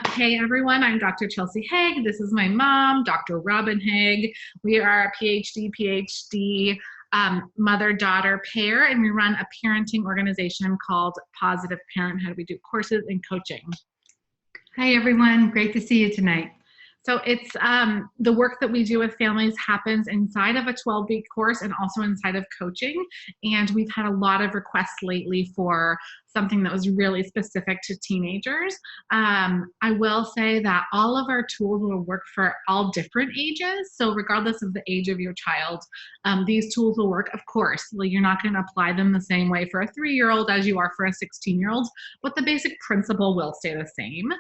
Hey everyone, I'm Dr. Chelsea Haig. This is my mom, Dr. Robin Haig. We are a PhD mother-daughter pair, and we run a parenting organization called Positive Parenthood. We do courses and coaching. Hi everyone, great to see you tonight. So it's the work that we do with families happens inside of a 12-week course and also inside of coaching. And we've had a lot of requests lately for something that was really specific to teenagers. I will say that all of our tools will work for all different ages. So regardless of the age of your child, these tools will work. Of course, you're not going to apply them the same way for a 3-year-old as you are for a 16-year-old, but the basic principle will stay the same.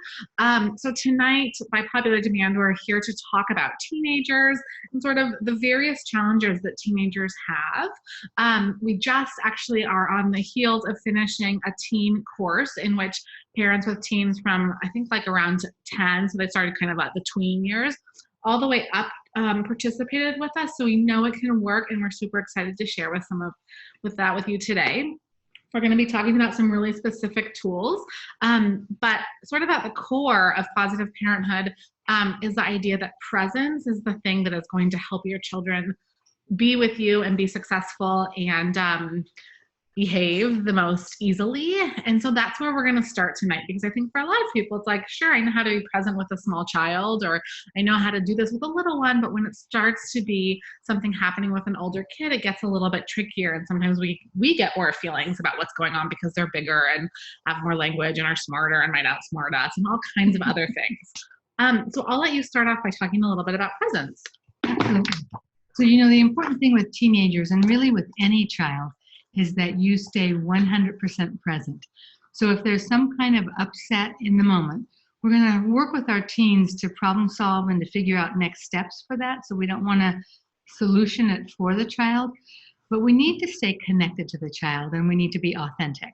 So tonight, by popular demand, we're here to talk about teenagers and sort of the various challenges that teenagers have. We just actually are on the heels of finishing a teen course in which parents with teens from, I think, like around 10, so they started kind of at the tween years, all the way up participated with us. So we know it can work, and we're super excited to share with that with you today. We're going to be talking about some really specific tools, but sort of at the core of positive parenthood is the idea that presence is the thing that is going to help your children be with you and be successful and behave the most easily. And so that's where we're going to start tonight, because I think for a lot of people, it's like, sure, I know how to be present with a small child, or I know how to do this with a little one, but when it starts to be something happening with an older kid, it gets a little bit trickier. And sometimes we get more feelings about what's going on because they're bigger and have more language and are smarter and might outsmart us and all kinds of other things. So I'll let you start off by talking a little bit about presence. Absolutely. So, the important thing with teenagers, and really with any child, is that you stay 100% present. So if there's some kind of upset in the moment, we're going to work with our teens to problem solve and to figure out next steps for that. So we don't want to solution it for the child, but we need to stay connected to the child, and we need to be authentic.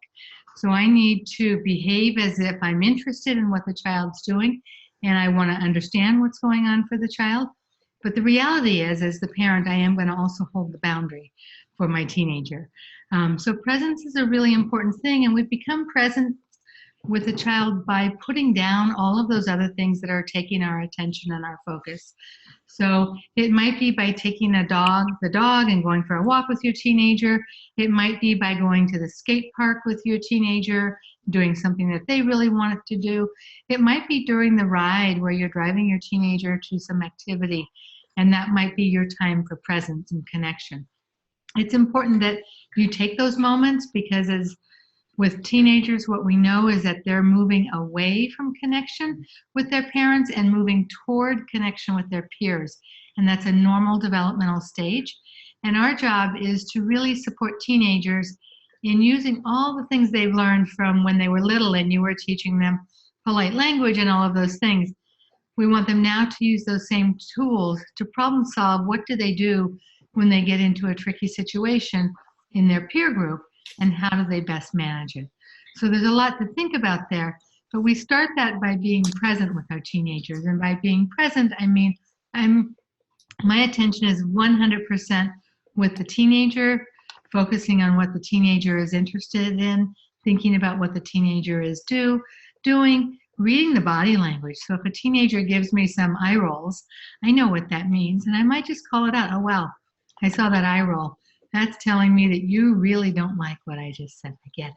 So I need to behave as if I'm interested in what the child's doing, and I want to understand what's going on for the child. But the reality is, as the parent, I am going to also hold the boundary for my teenager. So presence is a really important thing, and we become present with the child by putting down all of those other things that are taking our attention and our focus. So it might be by taking the dog and going for a walk with your teenager. It might be by going to the skate park with your teenager, doing something that they really wanted to do. It might be during the ride where you're driving your teenager to some activity, and that might be your time for presence and connection. It's important that you take those moments, because as with teenagers, what we know is that they're moving away from connection with their parents and moving toward connection with their peers. And that's a normal developmental stage. And our job is to really support teenagers in using all the things they've learned from when they were little and you were teaching them polite language and all of those things. We want them now to use those same tools to problem solve. What do they do when they get into a tricky situation in their peer group, and how do they best manage it? So there's a lot to think about there, but we start that by being present with our teenagers. And by being present, I mean, my attention is 100% with the teenager, focusing on what the teenager is interested in, thinking about what the teenager is doing, reading the body language. So if a teenager gives me some eye rolls, I know what that means, and I might just call it out. Oh, wow, I saw that eye roll. That's telling me that you really don't like what I just said. I get it,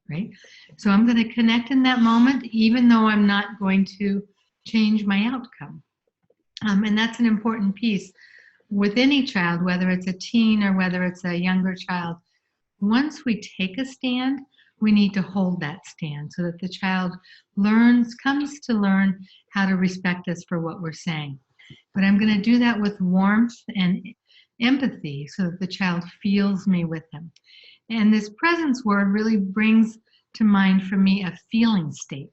right? So I'm going to connect in that moment, even though I'm not going to change my outcome. And that's an important piece with any child, whether it's a teen or whether it's a younger child. Once we take a stand, we need to hold that stand so that the child comes to learn how to respect us for what we're saying. But I'm going to do that with warmth and empathy so that the child feels me with them. And this presence word really brings to mind for me a feeling state.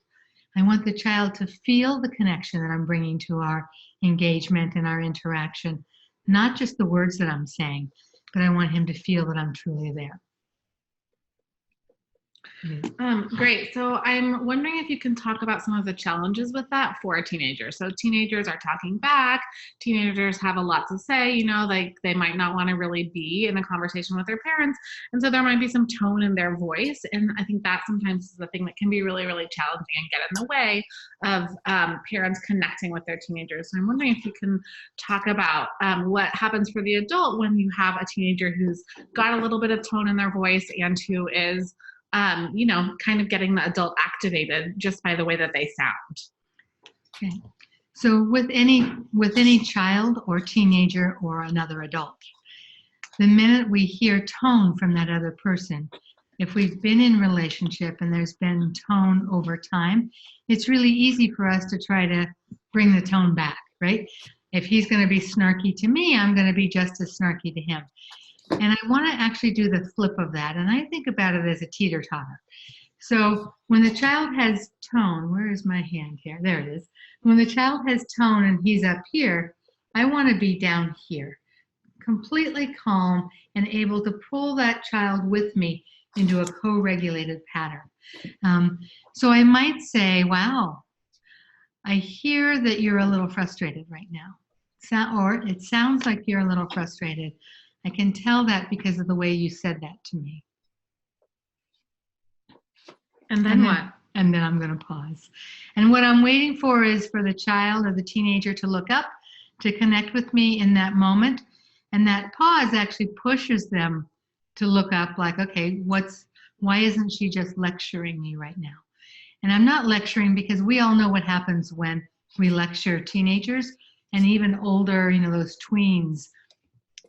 I want the child to feel the connection that I'm bringing to our engagement and our interaction, not just the words that I'm saying, but I want him to feel that I'm truly there. Great. So I'm wondering if you can talk about some of the challenges with that for a teenager. So teenagers are talking back. Teenagers have a lot to say, like they might not want to really be in a conversation with their parents. And so there might be some tone in their voice. And I think that sometimes is the thing that can be really, really challenging and get in the way of parents connecting with their teenagers. So I'm wondering if you can talk about what happens for the adult when you have a teenager who's got a little bit of tone in their voice and who is kind of getting the adult activated just by the way that they sound. Okay. So with any child or teenager or another adult, the minute we hear tone from that other person, if we've been in relationship and there's been tone over time, it's really easy for us to try to bring the tone back, right? If he's going to be snarky to me, I'm going to be just as snarky to him. And I want to actually do the flip of that. And I think about it as a teeter-totter. So when the child has tone, where is my hand here? There it is. When the child has tone and he's up here, I want to be down here, completely calm and able to pull that child with me into a co-regulated pattern. So I might say, wow, I hear that you're a little frustrated right now. Or it sounds like you're a little frustrated. I can tell that because of the way you said that to me. And then what? And then I'm going to pause. And what I'm waiting for is for the child or the teenager to look up, to connect with me in that moment. And that pause actually pushes them to look up like, okay, why isn't she just lecturing me right now? And I'm not lecturing because we all know what happens when we lecture teenagers and even older, those tweens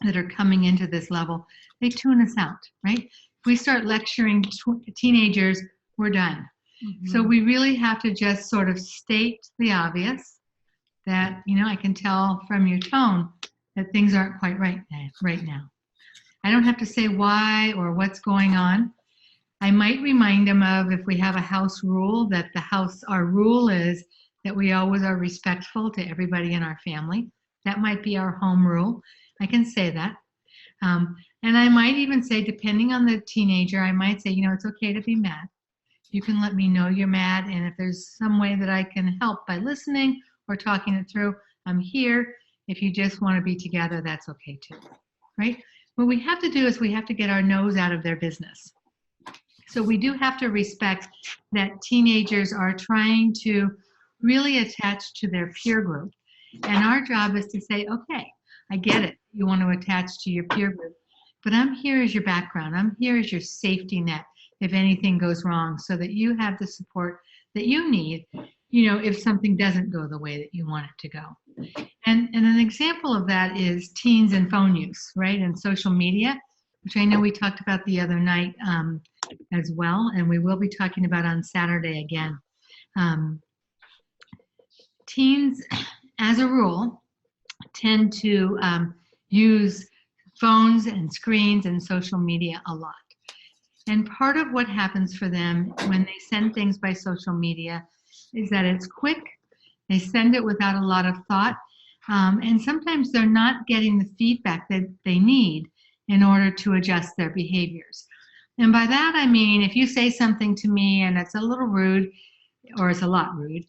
that are coming into this level, they tune us out, right? If we start lecturing teenagers, we're done. Mm-hmm. So we really have to just sort of state the obvious that, I can tell from your tone that things aren't quite right now. I don't have to say why or what's going on. I might remind them of, if we have a house rule, that our rule is that we always are respectful to everybody in our family. That might be our home rule. I can say that. And I might even say, depending on the teenager, I might say, it's okay to be mad. You can let me know you're mad. And if there's some way that I can help by listening or talking it through, I'm here. If you just want to be together, that's okay too, right? What we have to do is we have to get our nose out of their business. So we do have to respect that teenagers are trying to really attach to their peer group. And our job is to say, okay, I get it. You want to attach to your peer group, but I'm here as your background. I'm here as your safety net if anything goes wrong, so that you have the support that you need, if something doesn't go the way that you want it to go. And an example of that is teens and phone use, right? And social media, which I know we talked about the other night as well, and we will be talking about on Saturday again. Teens, as a rule, tend to use phones and screens and social media a lot. And part of what happens for them when they send things by social media is that it's quick. They send it without a lot of thought. And sometimes they're not getting the feedback that they need in order to adjust their behaviors. And by that, I mean, if you say something to me and it's a little rude, or it's a lot rude,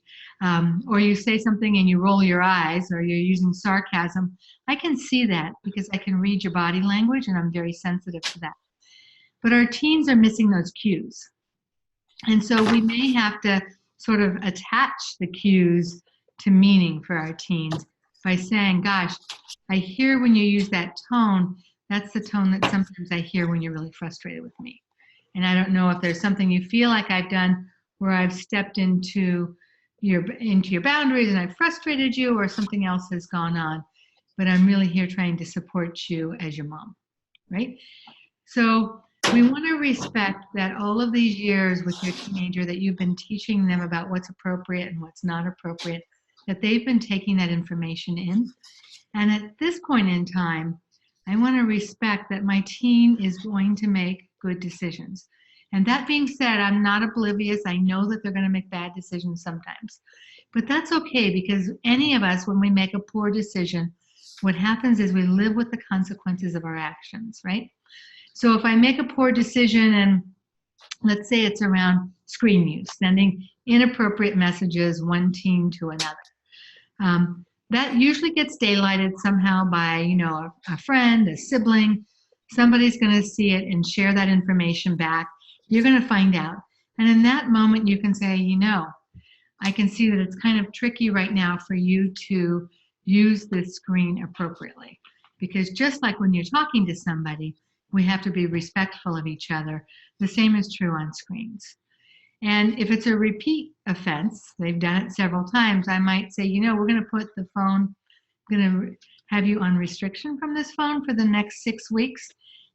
or you say something and you roll your eyes, or you're using sarcasm, I can see that because I can read your body language and I'm very sensitive to that. But our teens are missing those cues. And so we may have to sort of attach the cues to meaning for our teens by saying, gosh, I hear when you use that tone, that's the tone that sometimes I hear when you're really frustrated with me. And I don't know if there's something you feel like I've done where I've stepped into your boundaries and I've frustrated you, or something else has gone on, but I'm really here trying to support you as your mom, right? So we want to respect that all of these years with your teenager that you've been teaching them about what's appropriate and what's not appropriate, that they've been taking that information in. And at this point in time, I want to respect that my teen is going to make good decisions. And that being said, I'm not oblivious. I know that they're going to make bad decisions sometimes. But that's okay, because any of us, when we make a poor decision, what happens is we live with the consequences of our actions, right? So if I make a poor decision and Let's say it's around screen use, sending inappropriate messages one teen to another. That usually gets daylighted somehow by, a friend, a sibling. Somebody's going to see it and share that information back. You're going to find out. And in that moment, you can say, I can see that it's kind of tricky right now for you to use this screen appropriately. Because just like when you're talking to somebody, we have to be respectful of each other. The same is true on screens. And if it's a repeat offense, they've done it several times, I might say, we're going to put the phone, I'm going to have you on restriction from this phone for the next 6 weeks,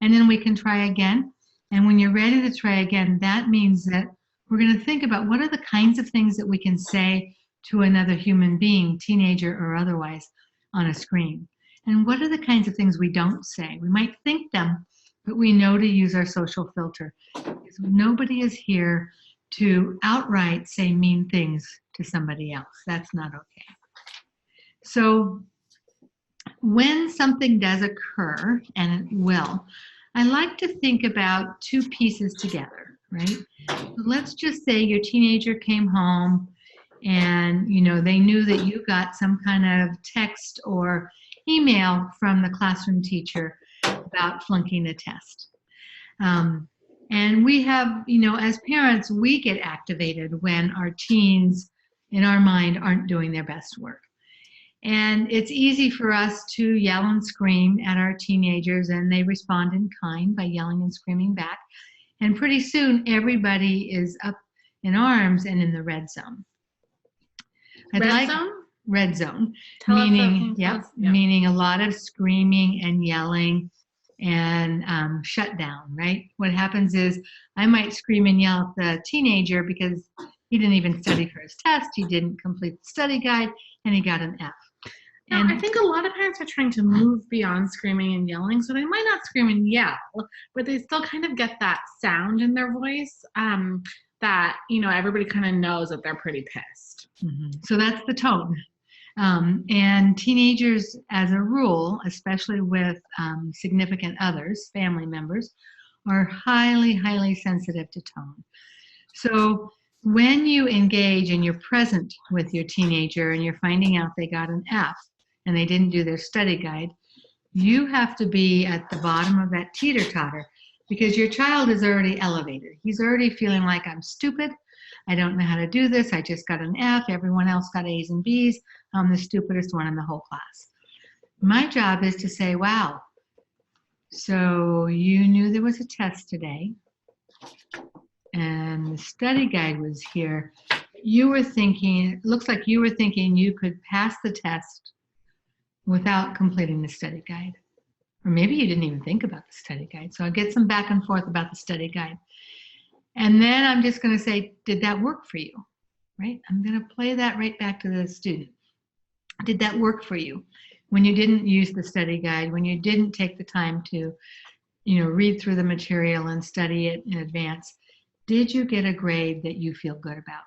and then we can try again. And when you're ready to try again, that means that we're going to think about what are the kinds of things that we can say to another human being, teenager or otherwise, on a screen. And what are the kinds of things we don't say? We might think them, but we know to use our social filter. Because nobody is here to outright say mean things to somebody else. That's not okay. So when something does occur, and it will, I like to think about two pieces together, right? So let's just say your teenager came home and they knew that you got some kind of text or email from the classroom teacher about flunking a test. And we have, as parents, we get activated when our teens, in our mind, aren't doing their best work. And it's easy for us to yell and scream at our teenagers, and they respond in kind by yelling and screaming back. And pretty soon, everybody is up in arms and in the red zone. Red zone? Red zone, meaning meaning a lot of screaming and yelling and shut down, right? What happens is I might scream and yell at the teenager because he didn't even study for his test, he didn't complete the study guide, and he got an F. Now, I think a lot of parents are trying to move beyond screaming and yelling, so they might not scream and yell, but they still kind of get that sound in their voice that, everybody kind of knows that they're pretty pissed. Mm-hmm. So that's the tone. And teenagers, as a rule, especially with significant others, family members, are highly, highly sensitive to tone. So when you engage and you're present with your teenager and you're finding out they got an F and they didn't do their study guide, you have to be at the bottom of that teeter-totter because your child is already elevated. He's already feeling like I'm stupid. I don't know how to do this. I just got an F. Everyone else got A's and B's. I'm the stupidest one in the whole class. My job is to say, wow, so you knew there was a test today and the study guide was here. You were thinking, it looks like you were thinking you could pass the test without completing the study guide. Or maybe you didn't even think about the study guide. So I'll get some back and forth about the study guide. And then I'm just going to say, did that work for you? Right? I'm going to play that right back to the student. Did that work for you? When you didn't use the study guide, when you didn't take the time to, read through the material and study it in advance, did you get a grade that you feel good about?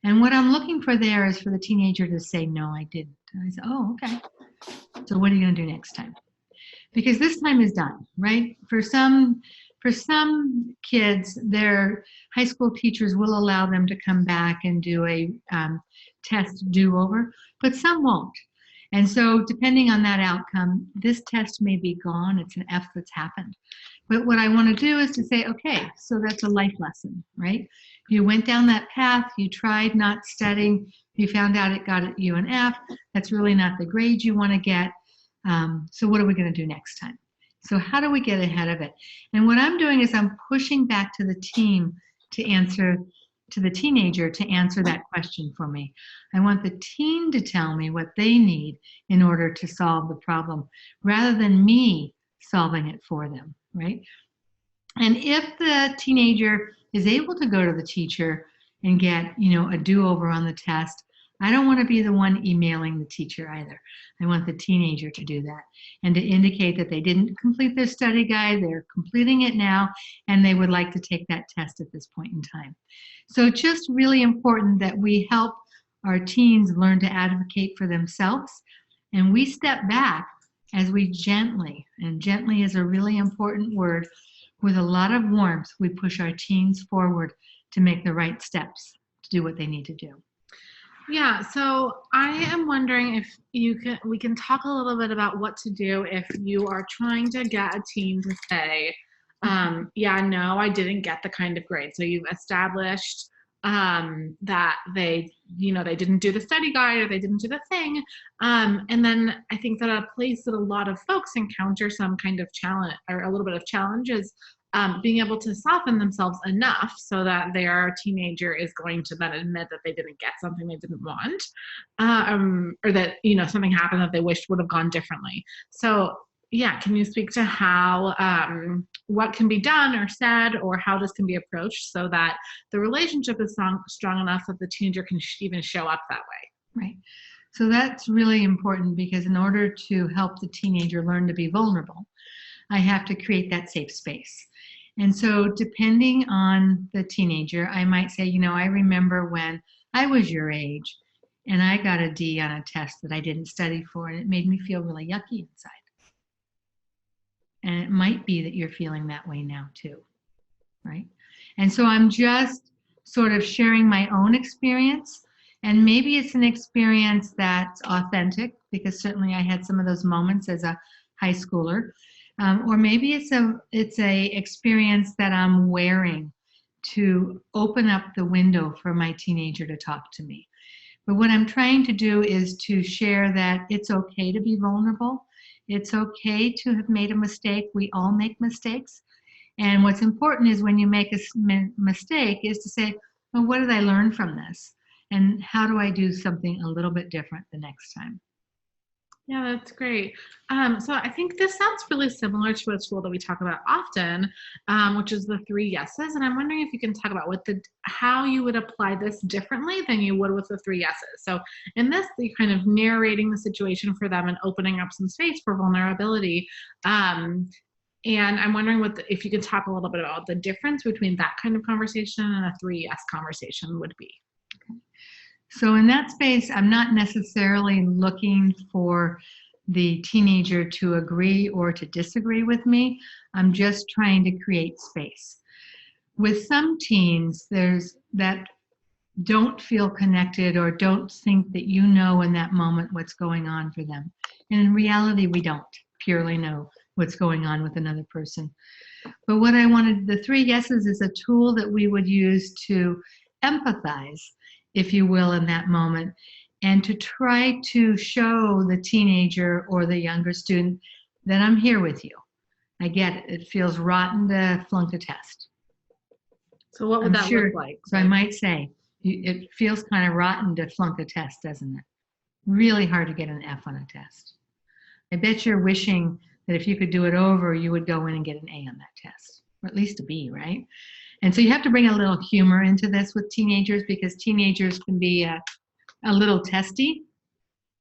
And what I'm looking for there is for the teenager to say, no, I didn't. And I say, oh, okay. So what are you going to do next time? Because this time is done, right? For some kids, their high school teachers will allow them to come back and do a test do-over, but some won't. And so depending on that outcome, this test may be gone. It's an F that's happened. But what I want to do is to say, okay, so that's a life lesson, right? You went down that path, you tried not studying, you found out it got you an F. That's really not the grade you want to get. So what are we going to do next time? So how do we get ahead of it? And what I'm doing is I'm pushing back to the team to answer, to the teenager to answer that question for me. I want the teen to tell me what they need in order to solve the problem, rather than me solving it for them, right? And if the teenager is able to go to the teacher and get, a do-over on the test, I don't want to be the one emailing the teacher either. I want the teenager to do that and to indicate that they didn't complete their study guide, they're completing it now, and they would like to take that test at this point in time. So just really important that we help our teens learn to advocate for themselves, and we step back as we gently, and gently is a really important word, with a lot of warmth, we push our teens forward to make the right steps to do what they need to do. Yeah, so I am wondering if we can talk a little bit about what to do if you are trying to get a teen to say, yeah, no, I didn't get the kind of grade. So you've established that they didn't do the study guide or they didn't do the thing. And then I think that a place that a lot of folks encounter some kind of challenge or a little bit of challenge is being able to soften themselves enough so that their teenager is going to then admit that they didn't get something they didn't want, or that something happened that they wished would have gone differently. So yeah, can you speak to how what can be done or said, or how this can be approached so that the relationship is strong enough that the teenager can even show up that way? Right. So that's really important, because in order to help the teenager learn to be vulnerable, I have to create that safe space. And so depending on the teenager, I might say, I remember when I was your age and I got a D on a test that I didn't study for, and it made me feel really yucky inside. And it might be that you're feeling that way now too, right? And so I'm just sort of sharing my own experience. And maybe it's an experience that's authentic, because certainly I had some of those moments as a high schooler. Or maybe it's a experience that I'm wearing to open up the window for my teenager to talk to me. But what I'm trying to do is to share that it's okay to be vulnerable. It's okay to have made a mistake. We all make mistakes. And what's important is when you make a mistake is to say, well, what did I learn from this? And how do I do something a little bit different the next time? Yeah, that's great. So I think this sounds really similar to a tool that we talk about often, which is the 3 yeses. And I'm wondering if you can talk about how you would apply this differently than you would with the 3 yeses. So in this, you're kind of narrating the situation for them and opening up some space for vulnerability. And I'm wondering if you could talk a little bit about the difference between that kind of conversation and a 3 yes conversation would be. So in that space, I'm not necessarily looking for the teenager to agree or to disagree with me. I'm just trying to create space. With some teens, there's that don't feel connected or don't think that you know in that moment what's going on for them. And in reality, we don't purely know what's going on with another person. But what I wanted, the 3 yeses is a tool that we would use to empathize, if you will, in that moment, and to try to show the teenager or the younger student that I'm here with you. I get it. It feels rotten to flunk a test. So what would that look like? So I might say, it feels kind of rotten to flunk a test, doesn't it? Really hard to get an F on a test. I bet you're wishing that if you could do it over, you would go in and get an A on that test, or at least a B, right? And so you have to bring a little humor into this with teenagers, because teenagers can be a little testy.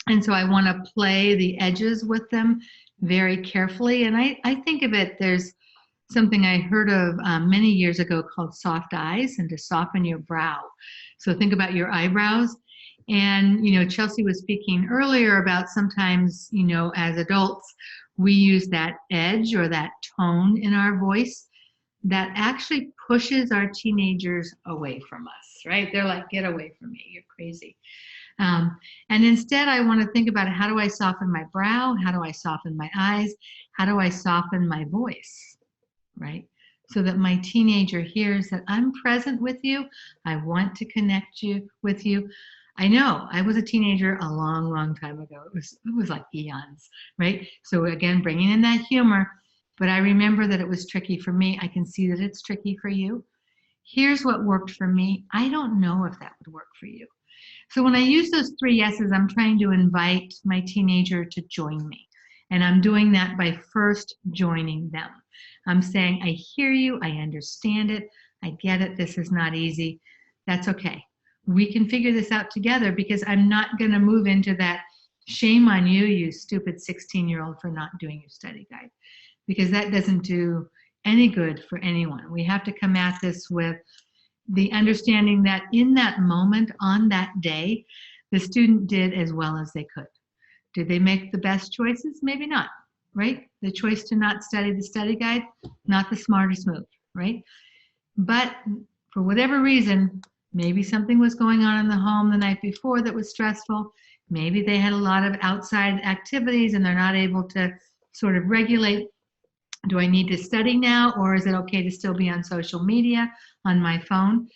And so I want to play the edges with them very carefully. And I think of it, there's something I heard of many years ago called soft eyes, and to soften your brow. So think about your eyebrows. And, Chelsea was speaking earlier about sometimes, as adults, we use that edge or that tone in our voice that actually pushes our teenagers away from us, right? They're like, get away from me, you're crazy. And instead, I want to think about, how do I soften my brow? How do I soften my eyes? How do I soften my voice, right? So that my teenager hears that I'm present with you. I want to connect with you. I know I was a teenager a long, long time ago. It was like eons, right? So again, bringing in that humor. But I remember that it was tricky for me. I can see that it's tricky for you. Here's what worked for me. I don't know if that would work for you. So when I use those 3 yeses, I'm trying to invite my teenager to join me. And I'm doing that by first joining them. I'm saying, I hear you. I understand it. I get it. This is not easy. That's okay. We can figure this out together, because I'm not going to move into that shame on you, you stupid 16-year-old, for not doing your study guide. Because that doesn't do any good for anyone. We have to come at this with the understanding that in that moment, on that day, the student did as well as they could. Did they make the best choices? Maybe not. right? The choice to not study the study guide, not the smartest move, right? But for whatever reason, maybe something was going on in the home the night before that was stressful. Maybe they had a lot of outside activities and they're not able to sort of regulate. Do I need to study now, or is it okay to still be on social media, on my phone?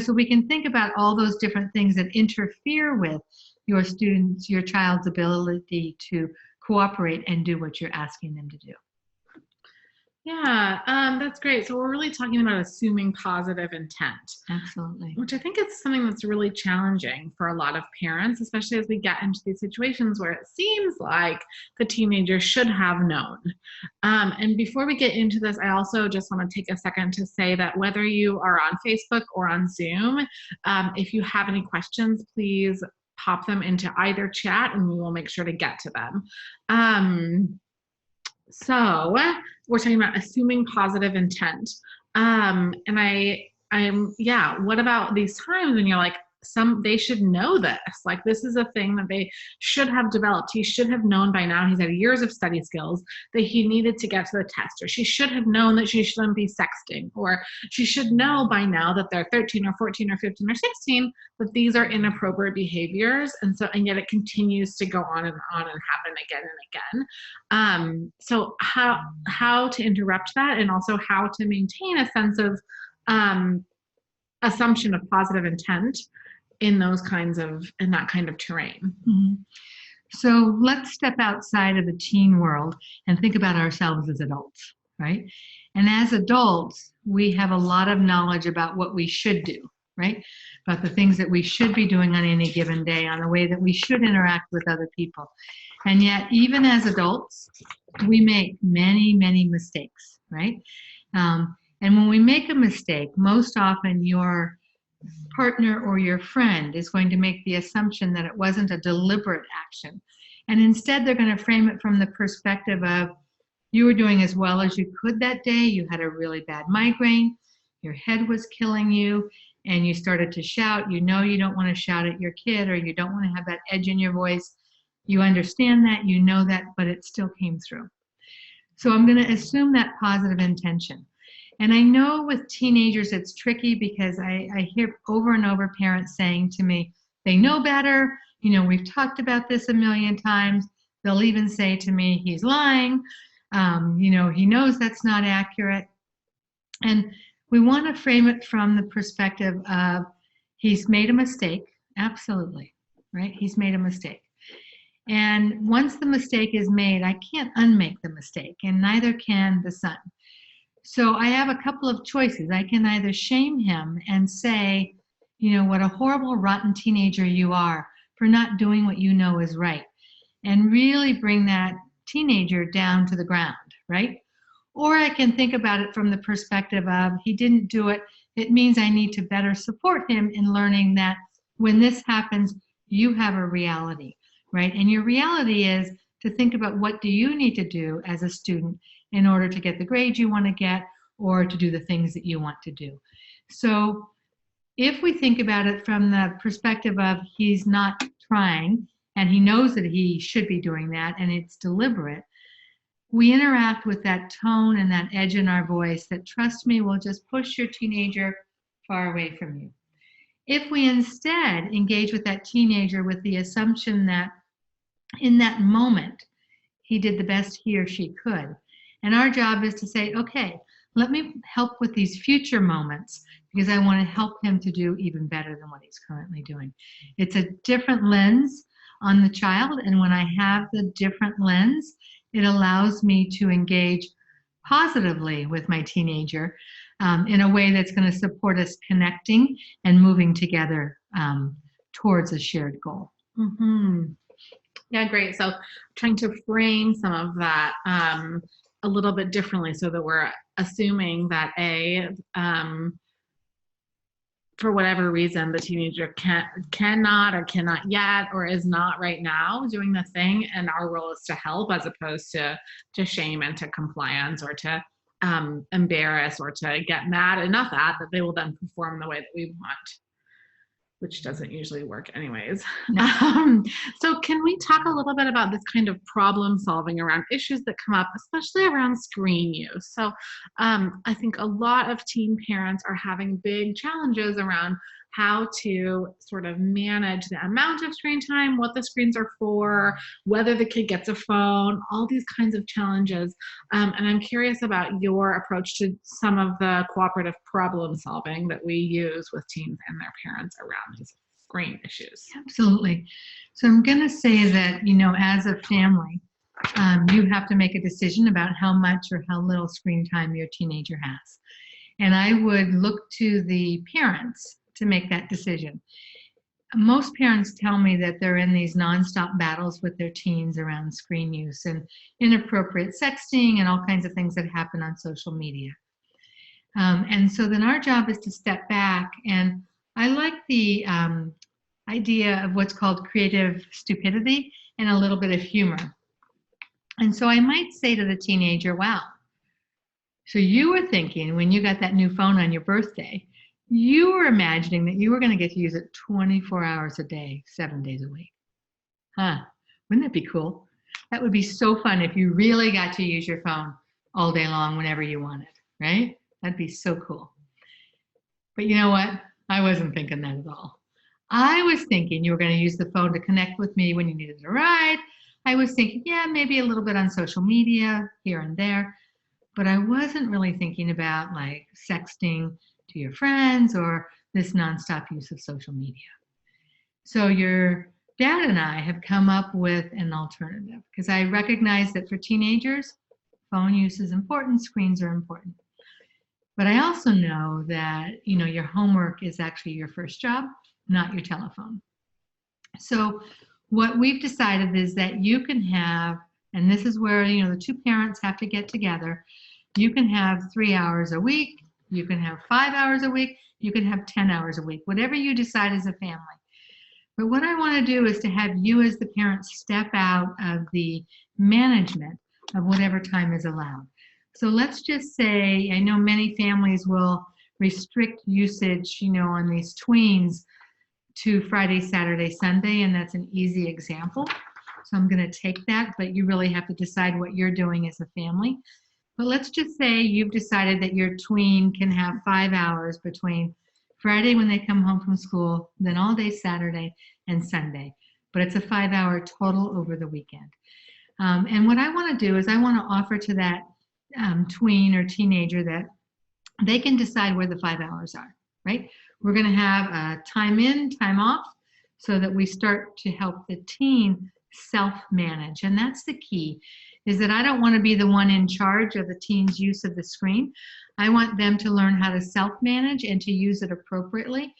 So we can think about all those different things that interfere with your students, your child's ability to cooperate and do what you're asking them to do. Yeah, that's great. So we're really talking about assuming positive intent. Absolutely. Which I think is something that's really challenging for a lot of parents, especially as we get into these situations where it seems like the teenager should have known. And before we get into this, I also just want to take a second to say that whether you are on Facebook or on Zoom, if you have any questions, please pop them into either chat and we will make sure to get to them. So we're talking about assuming positive intent. What about these times when you're like, they should know this, like this is a thing that they should have developed. He should have known by now, he's had years of study skills, that he needed to get to the test, or she should have known that she shouldn't be sexting, or she should know by now that they're 13 or 14 or 15 or 16, that these are inappropriate behaviors. And yet it continues to go on and happen again and again. So how to interrupt that, and also how to maintain a sense of assumption of positive intent in that kind of terrain. Mm-hmm. So let's step outside of the teen world and think about ourselves as adults, right? And as adults, we have a lot of knowledge about what we should do, right? About the things that we should be doing on any given day, on the way that we should interact with other people. And yet, even as adults, we make many, many mistakes, right? And when we make a mistake, most often your partner or your friend is going to make the assumption that it wasn't a deliberate action. And instead, they're going to frame it from the perspective of, you were doing as well as you could that day, you had a really bad migraine, your head was killing you, and you started to shout. You don't want to shout at your kid, or you don't want to have that edge in your voice. You understand that, you know that, but it still came through. So I'm going to assume that positive intention. And I know with teenagers it's tricky, because I hear over and over parents saying to me, they know better, we've talked about this a million times. They'll even say to me, he's lying, he knows that's not accurate. And we want to frame it from the perspective of, he's made a mistake, absolutely, right? He's made a mistake. And once the mistake is made, I can't unmake the mistake, and neither can the son. So I have a couple of choices. I can either shame him and say, what a horrible, rotten teenager you are for not doing what you know is right, and really bring that teenager down to the ground, right? Or I can think about it from the perspective of, he didn't do it. It means I need to better support him in learning that when this happens, you have a reality, right? And your reality is to think about, what do you need to do as a student in order to get the grades you want to get, or to do the things that you want to do. So if we think about it from the perspective of, he's not trying and he knows that he should be doing that and it's deliberate, we interact with that tone and that edge in our voice that, trust me, will just push your teenager far away from you. If we instead engage with that teenager with the assumption that in that moment, he did the best he or she could, and our job is to say, okay, let me help with these future moments, because I want to help him to do even better than what he's currently doing. It's a different lens on the child, and when I have the different lens, it allows me to engage positively with my teenager in a way that's going to support us connecting and moving together towards a shared goal. Mm-hmm. Yeah, great. So trying to frame some of that a little bit differently, so that we're assuming that for whatever reason, the teenager cannot yet, or is not right now doing the thing, and our role is to help, as opposed to shame and to compliance, or to embarrass, or to get mad enough at that they will then perform the way that we want. which doesn't usually work anyways. No. So can we talk a little bit about this kind of problem solving around issues that come up, especially around screen use? So I think a lot of teen parents are having big challenges around how to sort of manage the amount of screen time, what the screens are for, whether the kid gets a phone, all these kinds of challenges. And I'm curious about your approach to some of the cooperative problem solving that we use with teens and their parents around these screen issues. Absolutely. So I'm going to say that, you know, as a family, you have to make a decision about how much or how little screen time your teenager has. And I would look to the parents to make that decision. Most parents tell me that they're in these nonstop battles with their teens around screen use and inappropriate sexting and all kinds of things that happen on social media. And so then our job is to step back, and I like the idea of what's called creative stupidity and a little bit of humor. And so I might say to the teenager, wow, so you were thinking when you got that new phone on your birthday, you were imagining that you were going to get to use it 24 hours a day, 7 days a week. Huh? Wouldn't that be cool? That would be so fun if you really got to use your phone all day long whenever you wanted, right? That'd be so cool. But you know what? I wasn't thinking that at all. I was thinking you were going to use the phone to connect with me when you needed a ride. I was thinking, yeah, maybe a little bit on social media here and there. But I wasn't really thinking about like sexting to your friends or this nonstop use of social media. So your dad and I have come up with an alternative because I recognize that for teenagers, phone use is important, screens are important. But I also know that, you know, your homework is actually your first job, not your telephone. So what we've decided is that you can have, and this is where, you know, the two parents have to get together. You can have 3 hours a week, you can have 5 hours a week, you can have 10 hours a week, whatever you decide as a family. But what I want to do is to have you as the parent step out of the management of whatever time is allowed. So let's just say, I know many families will restrict usage, you know, on these tweens to Friday, Saturday, Sunday, and that's an easy example. So I'm going to take that, but you really have to decide what you're doing as a family. But let's just say you've decided that your tween can have 5 hours between Friday when they come home from school, then all day Saturday and Sunday. But it's a 5-hour total over the weekend. And what I want to do is I want to offer to that tween or teenager that they can decide where the 5 hours are, right? We're going to have a time in, time off, so that we start to help the teen self-manage. And that's the key, is that I don't want to be the one in charge of the teen's use of the screen. I want them to learn how to self-manage and to use it appropriately.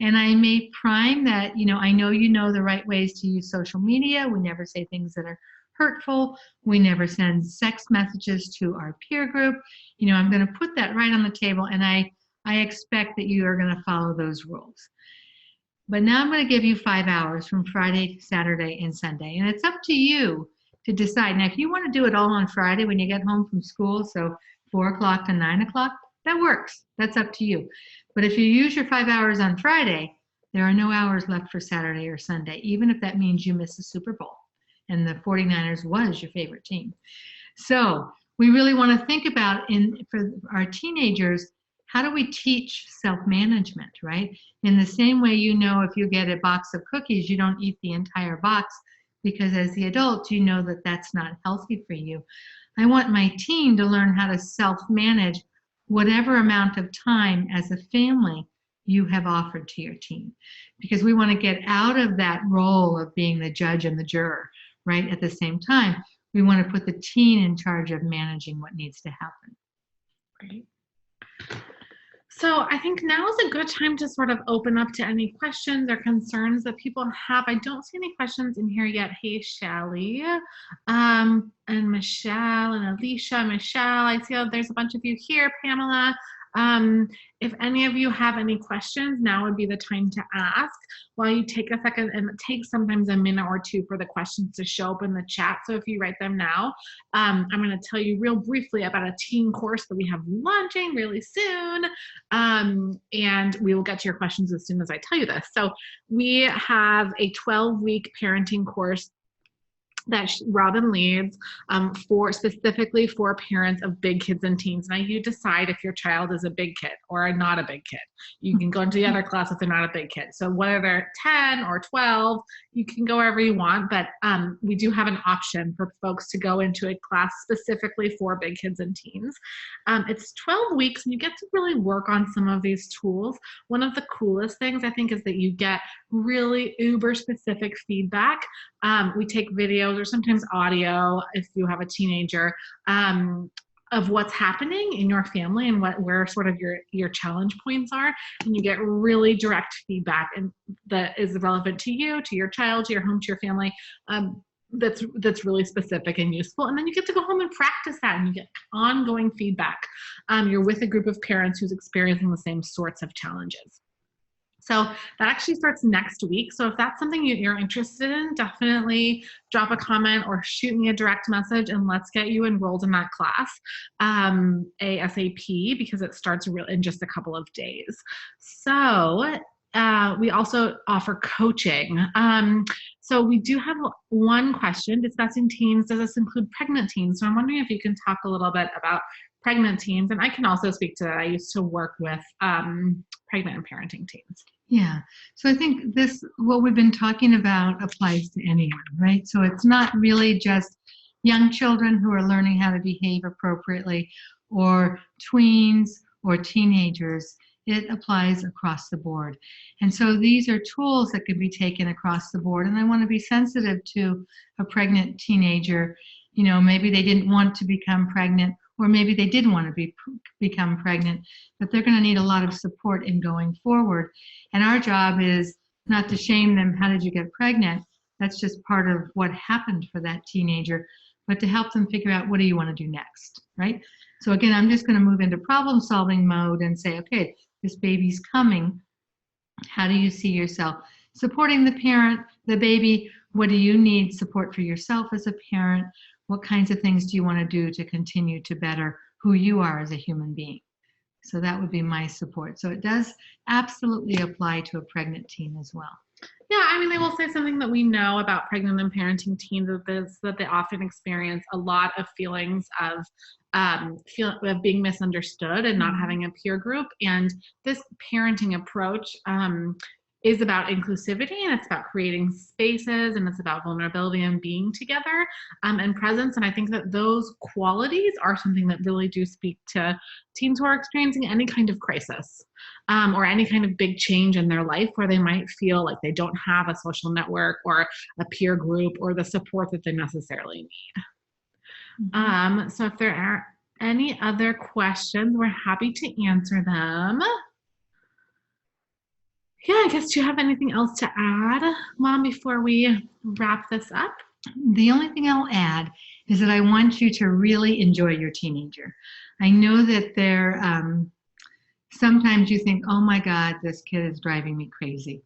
And I may prime that, you know, I know you know the right ways to use social media. We never say things that are hurtful. We never send sex messages to our peer group. You know, I'm going to put that right on the table, and I expect that you are going to follow those rules. But now I'm going to give you 5 hours from Friday, Saturday, and Sunday. And it's up to you to decide. Now, if you want to do it all on Friday when you get home from school, so 4 o'clock to 9 o'clock, that works. That's up to you. But if you use your 5 hours on Friday, there are no hours left for Saturday or Sunday, even if that means you miss the Super Bowl and the 49ers was your favorite team. So we really want to think about, for our teenagers, how do we teach self-management, right? In the same way, you know, if you get a box of cookies, you don't eat the entire box, because as the adult, you know that that's not healthy for you. I want my teen to learn how to self-manage whatever amount of time as a family you have offered to your teen, because we want to get out of that role of being the judge and the juror, right? At the same time, we want to put the teen in charge of managing what needs to happen. Great. So I think now is a good time to sort of open up to any questions or concerns that people have. I don't see any questions in here yet. Hey, Shelly, and Michelle and Alicia. Michelle, I see there's a bunch of you here. Pamela, If any of you have any questions, now would be the time to ask. While you take a second, and it takes sometimes a minute or two for the questions to show up in the chat. So if you write them now, I'm going to tell you real briefly about a teen course that we have launching really soon. And we will get to your questions as soon as I tell you this. So we have a 12-week parenting course that Robin leads specifically for parents of big kids and teens. Now you decide if your child is a big kid or not a big kid. You can go into the other class if they're not a big kid. So whether they're 10 or 12, you can go wherever you want, but we do have an option for folks to go into a class specifically for big kids and teens. It's 12 weeks and you get to really work on some of these tools. One of the coolest things I think is that you get really uber specific feedback. We take videos or sometimes audio if you have a teenager of what's happening in your family and where sort of your challenge points are, and you get really direct feedback and that is relevant to you, to your child, to your home, to your family. That's really specific and useful. And then you get to go home and practice that and you get ongoing feedback. You're with a group of parents who's experiencing the same sorts of challenges. So that actually starts next week. So if that's something you're interested in, definitely drop a comment or shoot me a direct message and let's get you enrolled in that class ASAP, because it starts in just a couple of days. So we also offer coaching. So we do have one question discussing teens. Does this include pregnant teens? So I'm wondering if you can talk a little bit about pregnant teens, and I can also speak to that. I used to work with pregnant and parenting teens. Yeah, so I think what we've been talking about applies to anyone, right? So it's not really just young children who are learning how to behave appropriately, or tweens or teenagers. It applies across the board. And so these are tools that can be taken across the board. And I want to be sensitive to a pregnant teenager. You know, maybe they didn't want to become pregnant, or maybe they did want to become pregnant, but they're going to need a lot of support in going forward. And our job is not to shame them. How did you get pregnant? That's just part of what happened for that teenager, but to help them figure out, what do you want to do next, right? So again, I'm just going to move into problem solving mode and say, okay, this baby's coming. How do you see yourself supporting the parent, the baby? What do you need support for yourself as a parent? What kinds of things do you want to do to continue to better who you are as a human being? So that would be my support. So it does absolutely apply to a pregnant teen as well. Yeah, I mean, I will say something that we know about pregnant and parenting teens is that they often experience a lot of feelings of being misunderstood and not having a peer group. And this parenting approach is about inclusivity, and it's about creating spaces, and it's about vulnerability and being together and presence. And I think that those qualities are something that really do speak to teens who are experiencing any kind of crisis or any kind of big change in their life where they might feel like they don't have a social network or a peer group or the support that they necessarily need. So if there are any other questions, we're happy to answer them. Yeah, I guess, do you have anything else to add, Mom, before we wrap this up? The only thing I'll add is that I want you to really enjoy your teenager. I know that sometimes you think, oh my God, this kid is driving me crazy.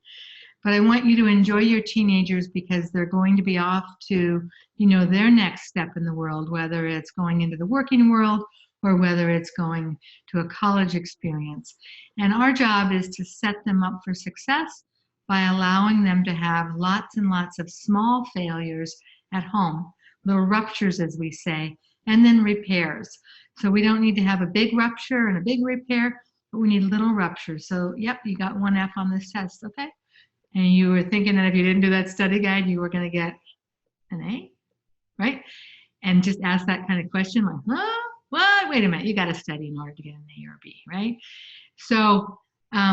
But I want you to enjoy your teenagers, because they're going to be off to, their next step in the world, whether it's going into the working world or whether it's going to a college experience. And our job is to set them up for success by allowing them to have lots and lots of small failures at home, little ruptures, as we say, and then repairs. So we don't need to have a big rupture and a big repair, but we need little ruptures. So, yep, you got 1 F on this test, okay? And you were thinking that if you didn't do that study guide, you were going to get an A, right? And just ask that kind of question, like, huh? What? Wait a minute, you got to study in order to get an A or a B, right? So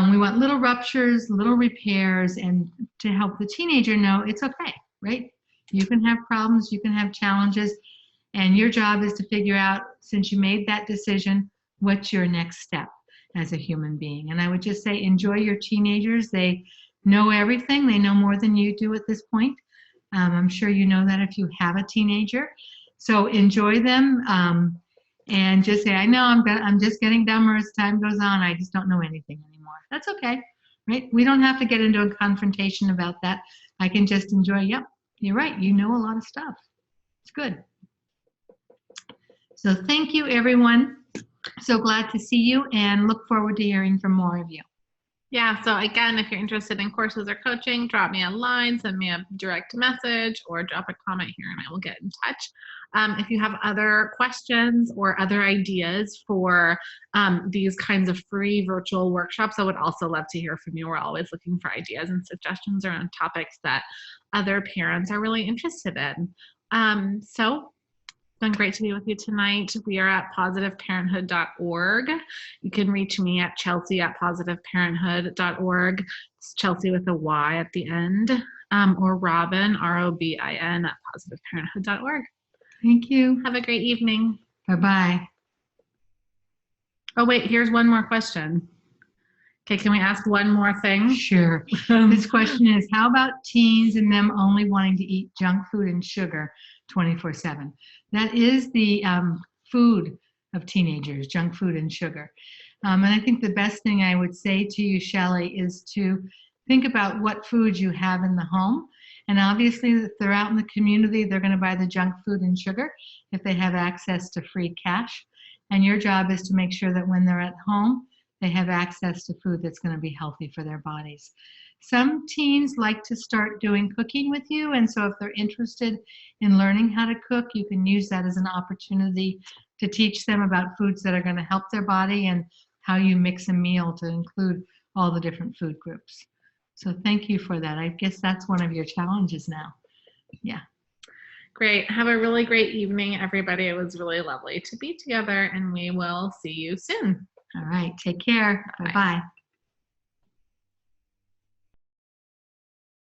we want little ruptures, little repairs, and to help the teenager know it's okay, right? You can have problems, you can have challenges, and your job is to figure out, since you made that decision, what's your next step as a human being. And I would just say, enjoy your teenagers. They know everything. They know more than you do at this point. I'm sure you know that if you have a teenager. So enjoy them. and just say, I know I'm just getting dumber as time goes on. I just don't know anything anymore. That's okay, right? We don't have to get into a confrontation about that. I can just enjoy, yep, you're right. You know a lot of stuff. It's good. So thank you, everyone. So glad to see you and look forward to hearing from more of you. Yeah, so again, if you're interested in courses or coaching, drop me a line, send me a direct message, or drop a comment here and I will get in touch. If you have other questions or other ideas for these kinds of free virtual workshops, I would also love to hear from you. We're always looking for ideas and suggestions around topics that other parents are really interested in. So it's been great to be with you tonight. We are at positiveparenthood.org. You can reach me at chelsea@positiveparenthood.org. It's Chelsea with a Y at the end, or Robin, ROBIN, at positiveparenthood.org. Thank you. Have a great evening. Bye-bye. Oh, wait, here's one more question. Okay, can we ask one more thing? Sure. This question is, how about teens and them only wanting to eat junk food and sugar 24/7? That is the food of teenagers, junk food and sugar. And I think the best thing I would say to you, Shelley, is to think about what foods you have in the home. And obviously, if they're out in the community, they're going to buy the junk food and sugar if they have access to free cash. And your job is to make sure that when they're at home, they have access to food that's going to be healthy for their bodies. Some teens like to start doing cooking with you, and so if they're interested in learning how to cook, you can use that as an opportunity to teach them about foods that are going to help their body and how you mix a meal to include all the different food groups. So thank you for that. I guess that's one of your challenges now. Yeah. Great. Have a really great evening, everybody. It was really lovely to be together, and we will see you soon. All right. Take care. Bye-bye.